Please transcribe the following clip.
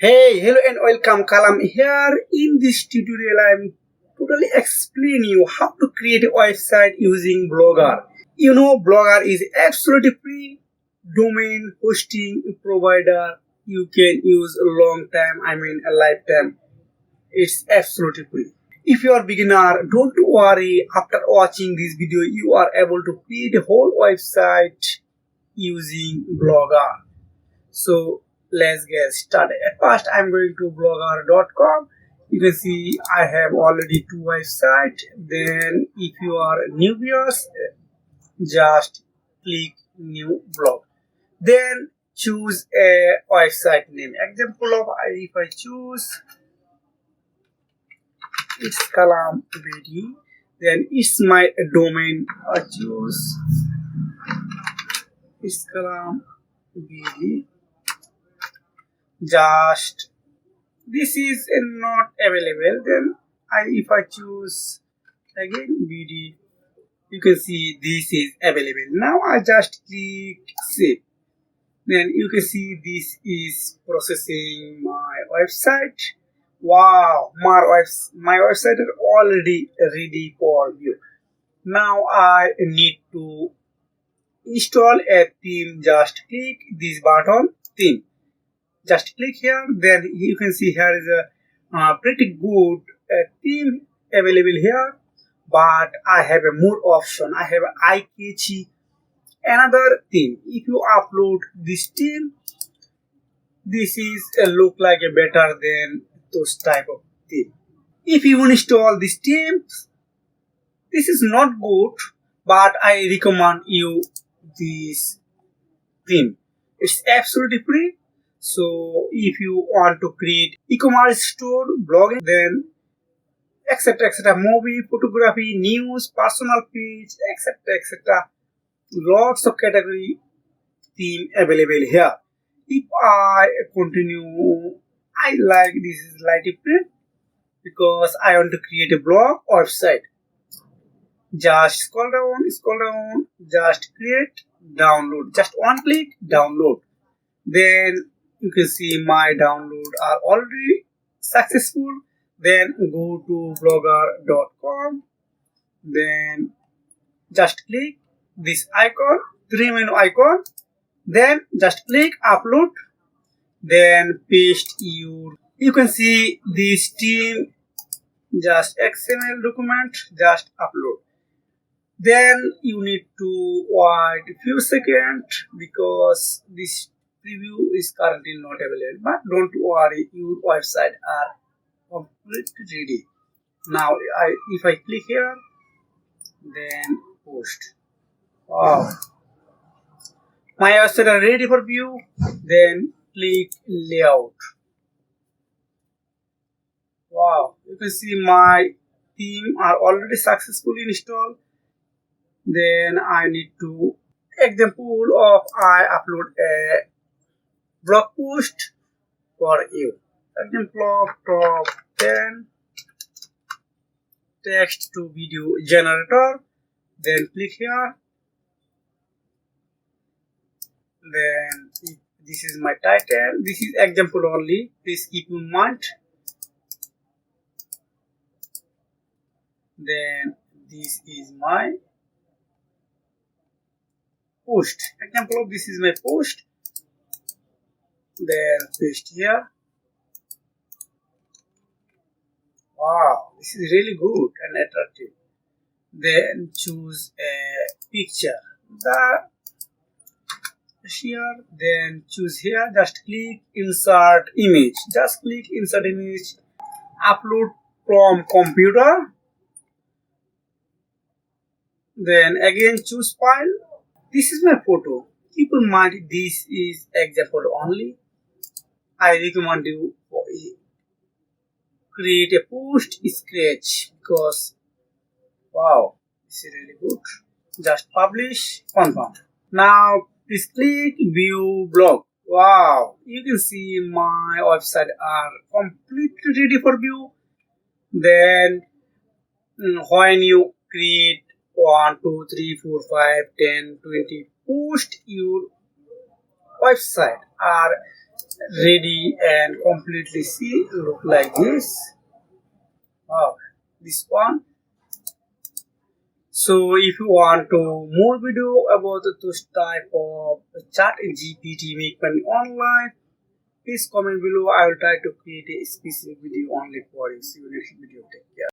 Hey, hello and welcome. Kalam here. In this tutorial, I'm totally explain you how to create a website using Blogger. Blogger is absolutely free domain hosting provider. You can use a long time. A lifetime. It's absolutely free. If you are beginner, don't worry. After watching this video, you are able to create a whole website using Blogger. So let's get started. At first, I'm going to blogger.com. You can see I have already two websites. Then if you are new viewers, just click new blog. Then choose a website name. Example of if I choose it's kalam BD, then it's my domain. I choose it's kalam BD. Just this is not available, then if I choose again BD, you can see this is available. Now I just click save. Then you can see this is processing my website. Wow, my website is already ready for you. Now I need to install a theme. Just click this button, theme. Just click here. Then you can see here is a pretty good theme available here, but I have a more option. I have eye-catchy another theme. If you upload this theme, this is look like a better than those type of theme. If you install this theme, this is not good, but I recommend you this theme. It's absolutely free. So if you want to create e-commerce store, blogging, then etc., movie, photography, news, personal page, etc., lots of category theme available here. If I continue, I like this is light print because I want to create a blog website. Just scroll down, just create, download. Just one click, download. Then you can see my download are already successful. Then go to blogger.com. Then just click this icon, three menu icon. Then just click upload. Then paste you can see this theme, just XML document, just upload. Then you need to wait a few seconds because this preview is currently not available. But don't worry, your website are completely ready. Now if I click here, then post. Wow, my website are ready for view. Then click layout. Wow, you can see my theme are already successfully installed. Then I need to example of I upload a blog post for you. Example of top 10 text to video generator. Then click here. Then this is my title. This is example only. Please keep in mind. Then this is my post. Example of this is my post. Then paste here. Wow, this is really good and attractive. Then choose a picture. Here, then choose here. Just click insert image. Just click insert image. Upload from computer. Then again choose file. This is my photo. Keep in mind this is example only. I recommend you create a post scratch because wow, this is really good. Just publish, confirm. Now please click view blog. Wow, you can see my website are completely ready for view. Then when you create 1, 2, 3, 4, 5, 10, 20 post, your website are ready and completely see look like this. Wow, this one. So if you want to more video about this type of chat GPT make money online, please comment below. I will try to create a specific video only for you. See you next video. Take care.